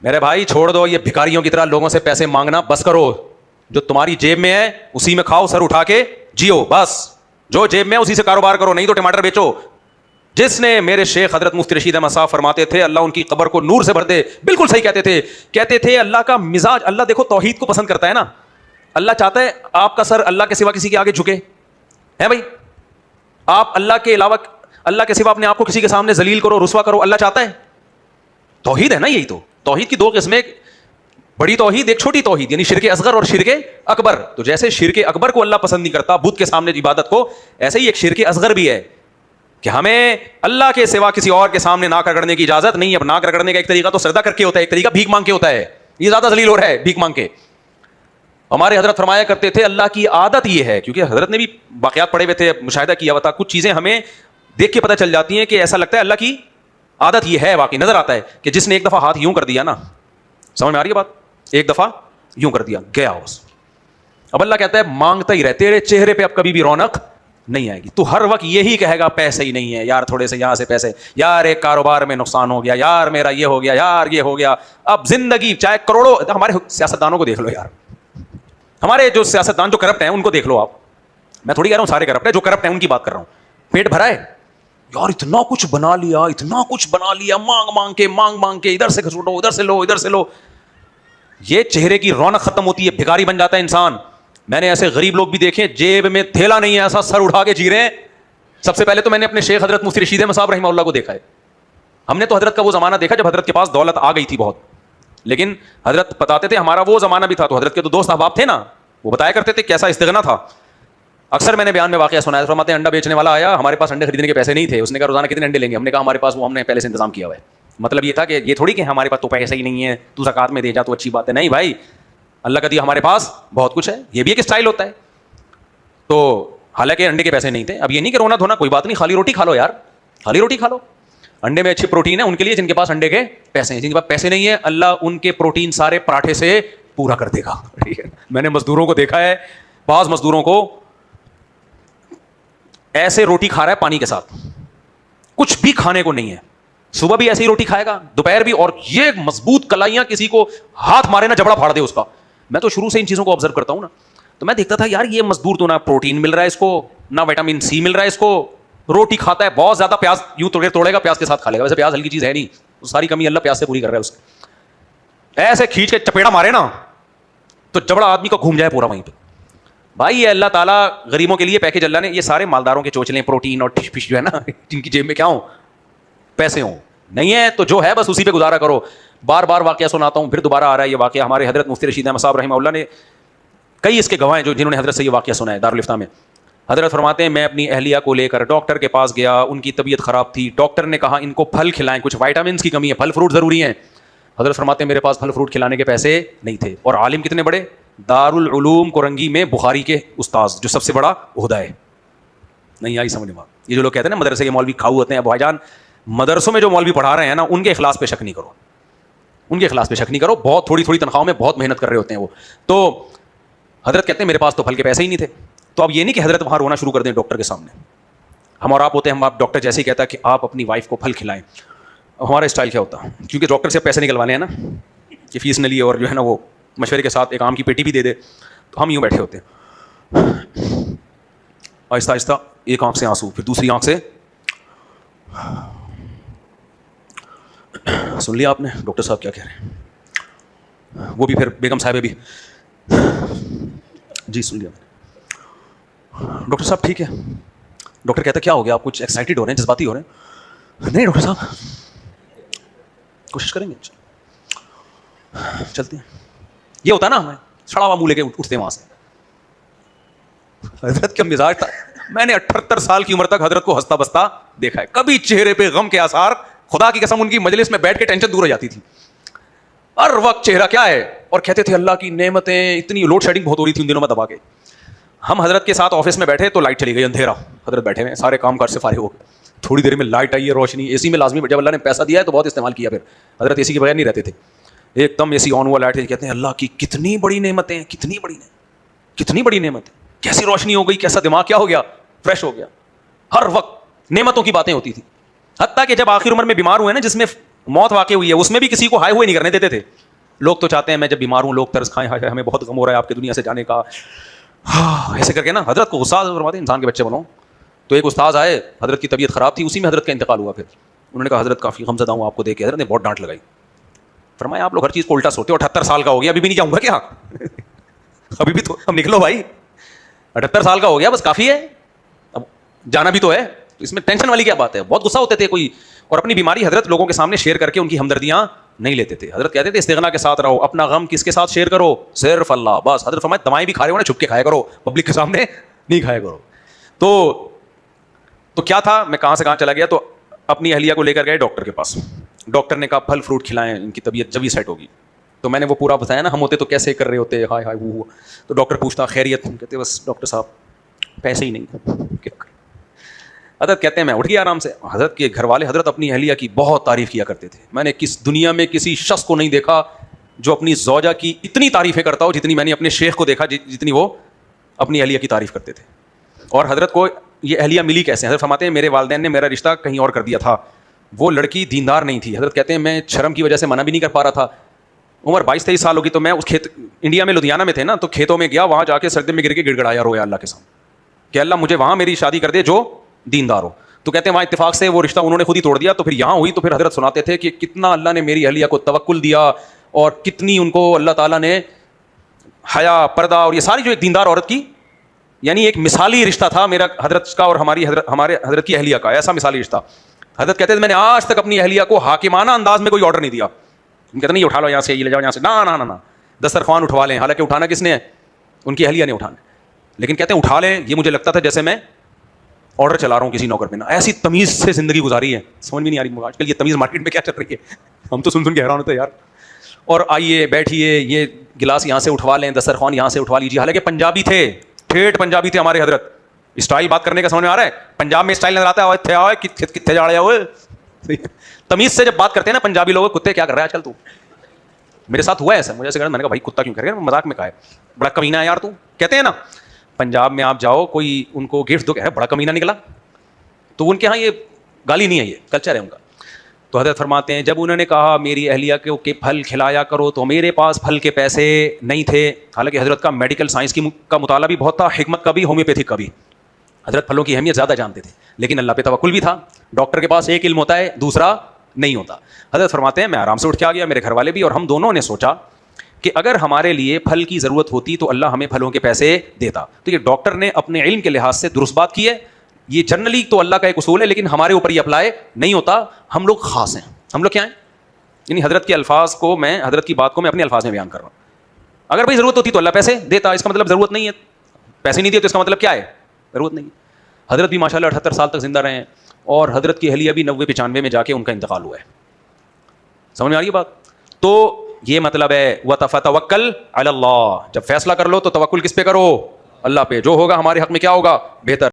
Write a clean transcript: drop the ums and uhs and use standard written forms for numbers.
میرے بھائی چھوڑ دو یہ بھکاریوں کی طرح لوگوں سے پیسے مانگنا بس کرو. جو تمہاری جیب میں ہے اسی میں کھاؤ, سر اٹھا کے جیو, بس جو جیب میں اسی سے کاروبار کرو, نہیں تو ٹماٹر بیچو. جس نے میرے شیخ حضرت مفتی رشید احمد صاحب فرماتے تھے اللہ ان کی قبر کو نور سے بھر دے, بالکل صحیح کہتے تھے اللہ کا مزاج, اللہ دیکھو توحید کو پسند کرتا ہے نا, اللہ چاہتا ہے آپ کا سر اللہ کے سوا کسی کے آگے جھکے ہے بھائی, آپ اللہ کے علاوہ اللہ کے سوا اپنے آپ کو کسی کے سامنے ذلیل کرو, رسوا کرو, اللہ چاہتا ہے. توحید ہے نا, یہی تو توحید کی دو قسمیں, بڑی توحید ایک چھوٹی توحید, یعنی شرک اصغر اور شرک اکبر. تو جیسے شرک اکبر کو اللہ پسند نہیں کرتا بت کے سامنے عبادت کو, ایسے ہی ایک شرک اصغر بھی ہے کہ ہمیں اللہ کے سوا کسی اور کے سامنے ناک رگڑنے کی اجازت نہیں ہے. اب ناک رگڑنے کا ایک طریقہ تو سجدہ کر کے ہوتا ہے, ایک طریقہ بھیک مانگ کے ہوتا ہے, یہ زیادہ ذلیل ہو رہا ہے بھیک مانگ کے. ہمارے حضرت فرمایا کرتے تھے اللہ کی عادت یہ ہے, کیونکہ حضرت نے بھی واقعات پڑھے ہوئے تھے, مشاہدہ کیا ہوا تھا, کچھ چیزیں ہمیں دیکھ کے پتہ چل جاتی ہیں کہ ایسا لگتا ہے اللہ کی عادت یہ ہے, واقعی نظر آتا ہے کہ جس نے ایک دفعہ ہاتھ یوں کر دیا نا, سمجھ میں آ رہی ہے بات, ایک دفعہ یوں کر دیا گیا اس. اب اللہ کہتا ہے مانگتا ہی رہ, تیرے چہرے پہ اب کبھی بھی رونق نہیں آئے گی, تو ہر وقت یہی کہے گا پیسے ہی نہیں ہے یار, تھوڑے سے یہاں سے پیسے, یار ایک کاروبار میں نقصان ہو گیا, یار میرا یہ ہو گیا, یار یہ ہو گیا. اب زندگی چاہے کروڑوں, ہمارے سیاستدانوں کو دیکھ لو یار, ہمارے جو سیاستدان جو کرپٹ ہیں ان کو دیکھ لو آپ, میں تھوڑی کہہ رہا ہوں سارے کرپٹ ہیں, جو کرپٹ ہیں ان کی بات کر رہا ہوں. پیٹ بھرا ہے یار, اتنا کچھ بنا لیا, اتنا کچھ بنا لیا, مانگ مانگ کے ادھر سے گھسوٹو, ادھر سے لو, ادھر سے لو. یہ چہرے کی رونق ختم ہوتی ہے, بھکاری بن جاتا ہے انسان. میں نے ایسے غریب لوگ بھی دیکھے جیب میں تھیلا نہیں ہے, ایسا سر اٹھا کے جی رہے ہیں. سب سے پہلے تو میں نے اپنے شیخ حضرت مفتی رشید احمد صاحب رحمہ اللہ کو دیکھا ہے. ہم نے تو حضرت کا وہ زمانہ دیکھا جب حضرت کے پاس دولت آ گئی تھی بہت, لیکن حضرت بتاتے تھے ہمارا وہ زمانہ بھی تھا, تو حضرت کے تو دوست احباب تھے نا, وہ بتایا کرتے تھے کیسا استغنا تھا. اکثر میں نے بیان میں واقعہ سنایا, فرماتے ہیں انڈا بیچنے والا آیا, ہمارے پاس انڈے خریدنے کے پیسے نہیں تھے, اس نے کہا روزانہ کتنے انڈے لیں گے, ہم نے کہا ہمارے پاس وہ ہم نے پہلے سے انتظام کیا ہوا ہے. مطلب یہ تھا کہ یہ تھوڑی کہ ہمارے پاس تو پیسے ہی نہیں ہے, تو زکات میں دے جا تو اچھی بات ہے, نہیں بھائی اللہ کا دیا ہمارے پاس بہت کچھ ہے. یہ بھی ایک اسٹائل ہوتا ہے. تو حالانکہ انڈے کے پیسے نہیں تھے. اب یہ نہیں کہ رونا دھونا کوئی بات نہیں, خالی روٹی کھا لو یار, خالی روٹی کھا لو. انڈے میں اچھی پروٹین ہے ان کے لیے جن کے پاس انڈے کے پیسے ہیں, جن کے پاس پیسے نہیں ہے اللہ ان کے پروٹین سارے پراٹھے سے پورا کر دے گا. میں نے مزدوروں کو دیکھا ہے, بعض مزدوروں کو ایسے روٹی کھا رہا ہے پانی کے ساتھ, کچھ بھی کھانے کو نہیں ہے, صبح بھی ایسی ہی روٹی کھائے گا, دوپہر بھی, اور یہ مضبوط کلائیاں, کسی کو ہاتھ مارے نا جبڑا پھاڑ دے اس کا. میں تو شروع سے ان چیزوں کو آبزرو کرتا ہوں نا, تو میں دیکھتا تھا یار یہ مزدور تو نہ پروٹین مل رہا ہے اس کو, نہ وٹامن سی مل رہا ہے اس کو, روٹی کھاتا ہے بہت زیادہ, پیاز یوں توڑے گا پیاز کے ساتھ کھا لے گا, ویسے پیاز ہلکی چیز ہے نہیں, ساری کمی اللہ پیاز سے پوری کر رہا ہے اس کی. ایسے کھینچ کے چپیڑا مارے نا تو جبڑا آدمی کا گھوم جائے پورا وہیں پہ. بھائی یہ اللہ تعالیٰ غریبوں کے لیے پیکج اللہ نے, یہ سارے مالداروں کے چوچلے پروٹین اور ٹش پش جو ہے نا, جن کی جیب میں کیا ہوں پیسے ہوں, نہیں ہے تو جو ہے بس اسی پہ گزارا کرو. بار بار واقعہ سناتا ہوں, پھر دوبارہ آ رہا ہے یہ واقعہ. ہمارے حضرت مفتی رشید احمد صاحب رحمہ اللہ نے کئی اس کے گواہ ہیں جو جنہوں نے حضرت سے یہ واقعہ سنا ہے دارالفتہ میں. حضرت فرماتے ہیں میں اپنی اہلیہ کو لے کر ڈاکٹر کے پاس گیا, ان کی طبیعت خراب تھی, ڈاکٹر نے کہا ان کو پھل کھلائیں, کچھ وائٹامنس کی کمی ہے, پھل فروٹ ضروری ہیں. حضرت فرماتے ہیں میرے پاس پھل فروٹ کھلانے کے پیسے نہیں تھے, اور عالم کتنے بڑے, دارالعلوم کورنگی میں بخاری کے استاذ, جو سب سے بڑا عہدہ ہے. نہیں آئی سمجھ میں. یہ جو لوگ کہتے ہیں نا مدرسے کے مولوی کھاؤ ہوتے ہیں, بھائی جان مدرسوں میں جو مولوی پڑھا رہے ہیں نا ان کے اخلاص پہ شک نہیں کرو, ان کے اخلاص پہ شک نہیں کرو, بہت تھوڑی تھوڑی تنخواہوں میں بہت محنت کر رہے ہوتے ہیں وہ. تو حضرت کہتے ہیں میرے پاس تو پھل کے پیسے ہی نہیں تھے. تو اب یہ نہیں کہ حضرت وہاں رونا شروع کر دیں ڈاکٹر کے سامنے. ہم اور آپ ہوتے ہیں, ہم آپ ڈاکٹر جیسے ہی کہتا ہے کہ آپ اپنی وائف کو پھل کھلائیں, ہمارا اسٹائل کیا ہوتا ہے, کیونکہ ڈاکٹر سے پیسے نکلوانے ہیں نا کہ فیس نہ لیے, اور جو ہے نا وہ مشورے کے ساتھ ایک آم کی پیٹی بھی دے دے, تو ہم یوں بیٹھے ہوتے ہیں, آہستہ آہستہ ایک آنکھ سے آنسو, پھر دوسری آنکھ سے. سن لیا آپ نے ڈاکٹر صاحب کیا کہہ رہے ہیں, وہ بھی پھر بیگم صاحبہ بھی, جی سن لیا میں نے. ڈاکٹر صاحب ٹھیک ہے. ڈاکٹر کہتا ہے کیا ہو گیا, آپ کچھ ایکسائٹیڈ ہو رہے ہیں, جذباتی ہو رہے ہیں. نہیں ڈاکٹر صاحب کوشش کریں گے, چلتے ہیں. یہ ہوتا ہے نا ہمیں سڑا ہوا منہ لے کے اٹھتے ہیں وہاں سے. حضرت کا مزاج تھا, میں نے 78 سال کی عمر تک حضرت کو ہنستا بستا دیکھا ہے, کبھی چہرے پہ غم کے آثار, خدا کی قسم ان کی مجلس میں بیٹھ کے ٹینشن دور ہو جاتی تھی. ہر وقت چہرہ کیا ہے, اور کہتے تھے اللہ کی نعمتیں. اتنی لوڈ شیڈنگ بہت ہو رہی تھی ان دنوں میں دبا کے. ہم حضرت کے ساتھ آفس میں بیٹھے تو لائٹ چلی گئی, اندھیرا, حضرت بیٹھے ہوئے سارے کام کار سے فارغ ہو گئے. تھوڑی دیر میں لائٹ آئی ہے, روشنی, اے سی میں لازمی, جب اللہ نے پیسہ دیا ہے تو بہت استعمال کیا. پھر حضرت اے سی کے بغیر نہیں رہتے تھے, ایک دم اے سی آن ہوا, لائٹ, کہتے ہیں اللہ کی کتنی بڑی نعمتیں ہیں, کتنی بڑی نعمتیں, کیسی روشنی ہو گئی, کیسا دماغ کیا ہو گیا, فریش ہو گیا. ہر وقت نعمتوں کی باتیں ہوتی تھی. حتیٰ کہ جب آخر عمر میں بیمار ہوئے نا, جس میں موت واقع ہوئی ہے, اس میں بھی کسی کو ہائے ہوئے نہیں کرنے دیتے تھے. لوگ تو چاہتے ہیں میں جب بیمار ہوں لوگ ترس کھائیں, ہائے ہمیں بہت غم ہو رہا ہے آپ کی دنیا سے جانے کا, ایسے کر کے نا حضرت کو غصہ فرماتے ہیں انسان کے بچے بنو. تو ایک استاذ آئے, حضرت کی طبیعت خراب تھی, اسی میں حضرت کا انتقال ہوا. پھر انہوں نے کہا حضرت کافی غمزدہ ہوں آپ کو دیکھ کے. حضرت نے بہت ڈانٹ لگائی, فرمایا آپ لوگ ہر چیز کو الٹا سوچتے ہو, 78 سال کا ہو گیا ابھی بھی نہیں جاؤں گا کیا, ابھی بھی تو اب نکلو بھائی, 78 سال کا ہو گیا بس کافی ہے, اب جانا بھی تو ہے, اس میں ٹینشن والی کیا بات ہے. بہت غصہ ہوتے تھے کوئی, اور اپنی بیماری حضرت لوگوں کے سامنے شیئر کر کے ان کی ہمدردیاں نہیں لیتے تھے. حضرت کہتے تھے استغنا کے ساتھ رہو, اپنا غم کس کے ساتھ شیئر کرو, صرف اللہ بس. حضرت فرمایا دوائیں بھی کھا رہے ہو نا چھپ کے کھایا کرو, پبلک کے سامنے نہیں کھایا کرو. تو کیا تھا, میں کہاں سے کہاں چلا گیا. تو اپنی اہلیہ کو لے کر گئے ڈاکٹر کے پاس. ڈاکٹر نے کہا پھل فروٹ کھلائیں, ان کی طبیعت جب ہی سیٹ ہوگی. تو میں نے وہ پورا بتایا نا, ہم ہوتے تو کیسے کر رہے ہوتے, ہائے ہائے وہ. تو ڈاکٹر پوچھتا خیریت, کہتے بس ڈاکٹر صاحب پیسے ہی نہیں. حضرت کہتے ہیں میں اٹھ گیا آرام سے. حضرت کے گھر والے حضرت اپنی اہلیہ کی بہت تعریف کیا کرتے تھے. میں نے کس دنیا میں کسی شخص کو نہیں دیکھا جو اپنی زوجہ کی اتنی تعریفیں کرتا ہو جتنی میں نے اپنے شیخ کو دیکھا, جتنی وہ اپنی اہلیہ کی تعریف کرتے تھے. اور حضرت کو یہ اہلیہ ملی کیسے؟ حضرت فرماتے ہیں میرے والدین نے میرا رشتہ کہیں اور کر دیا تھا, وہ لڑکی دیندار نہیں تھی. حضرت کہتے ہیں میں شرم کی وجہ سے منع بھی نہیں کر پا رہا تھا. عمر 22-23 سال ہوگی, تو میں اس کھیت, انڈیا میں لدھیانہ میں تھے نا, تو کھیتوں میں گیا, وہاں جا کے سجدے میں گر کے گڑ گڑایا, رویا اللہ کے سامنے کہ اللہ مجھے وہاں میری شادی کر دے جو دیندار ہو. تو کہتے ہیں وہاں اتفاق سے وہ رشتہ انہوں نے خود ہی توڑ دیا. تو پھر یہاں ہوئی, تو پھر حضرت سناتے تھے کہ کتنا اللہ نے میری اہلیہ کو توکل دیا, اور کتنی ان کو اللہ تعالیٰ نے حیا, پردہ, اور یہ ساری جو ایک دیندار عورت کی, یعنی ایک مثالی رشتہ تھا میرا حضرت کا اور ہمارے حضرت کی اہلیہ کا, ایسا مثالی رشتہ. حضرت کہتے ہیں میں نے آج تک اپنی اہلیہ کو حاکمانہ انداز میں کوئی آرڈر نہیں دیا. کہتے نہیں اٹھا لو یہاں سے, یہ لے جاؤ یہاں سے, نہ دسترخوان اٹھوا لیں, حالانکہ اٹھانا کس نے ہے, ان کی اہلیہ نے اٹھانا. لیکن کہتے ہیں اٹھا لیں, یہ مجھے لگتا تھا جیسے میں آرڈر چلا رہا ہوں کسی نوکر پہ. نا ایسی تمیز سے زندگی گزاری ہے, سمجھ میں نہیں آ رہی آج کل یہ تمیز مارکیٹ میں کیا چل رہی ہے, ہم تو سن کے حیران ہوتے ہیں یار. اور آئیے بیٹھیے, یہ گلاس یہاں سے اٹھوا لیں, دسترخوان یہاں سے اٹھوا لیجیے. حالانکہ پنجابی تھے, ٹھیٹ پنجابی تھے ہمارے حضرت. اسٹائل بات کرنے کا سمجھ میں آ رہا ہے, پنجاب میں اسٹائل نظر آتا ہے, کتنے جا رہے ہوئے. تمیز سے جب بات کرتے ہیں نا پنجابی لوگ, کتے کیا کر رہا ہے آج کل تو. میرے ساتھ ہوا ہے ایسا, مجھے ایسے میں نے کہا بھائی کتا کیوں کر رہے ہیں, مذاق میں کہا ہے, بڑا کمینہ ہے یار تو. کہتے ہیں نا پنجاب میں آپ جاؤ, کوئی ان کو گفٹ دو, کہ بڑا کمینہ نکلا, تو ان کے ہاں یہ گالی نہیں ہے, یہ کلچر ہے ان کا. تو حضرت فرماتے ہیں جب انہوں نے کہا میری اہلیہ کو کہ پھل کھلایا کرو, تو میرے پاس پھل کے پیسے نہیں تھے. حالانکہ حضرت کا میڈیکل سائنس کا مطالعہ بھی بہت تھا, حکمت کا بھی, ہومیوپیتھک کا بھی. حضرت پھلوں کی اہمیت زیادہ جانتے تھے, لیکن اللہ پہ توکل بھی تھا. ڈاکٹر کے پاس ایک علم ہوتا ہے, دوسرا نہیں ہوتا. حضرت فرماتے ہیں میں آرام سے اٹھ کے آ گیا, میرے گھر والے بھی, اور ہم دونوں نے سوچا کہ اگر ہمارے لیے پھل کی ضرورت ہوتی تو اللہ ہمیں پھلوں کے پیسے دیتا. تو یہ ڈاکٹر نے اپنے علم کے لحاظ سے درست بات کی ہے. یہ جنرلی تو اللہ کا ایک اصول ہے, لیکن ہمارے اوپر یہ اپلائی نہیں ہوتا. ہم لوگ خاص ہیں. ہم لوگ کیا ہیں, یعنی حضرت کے الفاظ کو میں, حضرت کی بات کو میں اپنے الفاظ میں بیان کر رہا ہوں. اگر بھائی ضرورت ہوتی تو اللہ پیسے دیتا, اس کا مطلب ضرورت نہیں ہے. پیسے نہیں دیے تو اس کا مطلب کیا ہے, ضرورت نہیں. حضرت بھی ماشاء اللہ 78 سال تک زندہ رہے ہیں, اور حضرت کی اہلیہ بھی 90-95 میں جا کے ان کا انتقال ہوا ہے. سمجھ میں آ رہی ہے بات؟ تو یہ مطلب ہے وَتَفَتَوَكَّلْ عَلَى اللَّهِ, جب فیصلہ کر لو تو توکل کس پہ کرو, اللہ پہ. جو ہوگا ہمارے حق میں کیا ہوگا, بہتر.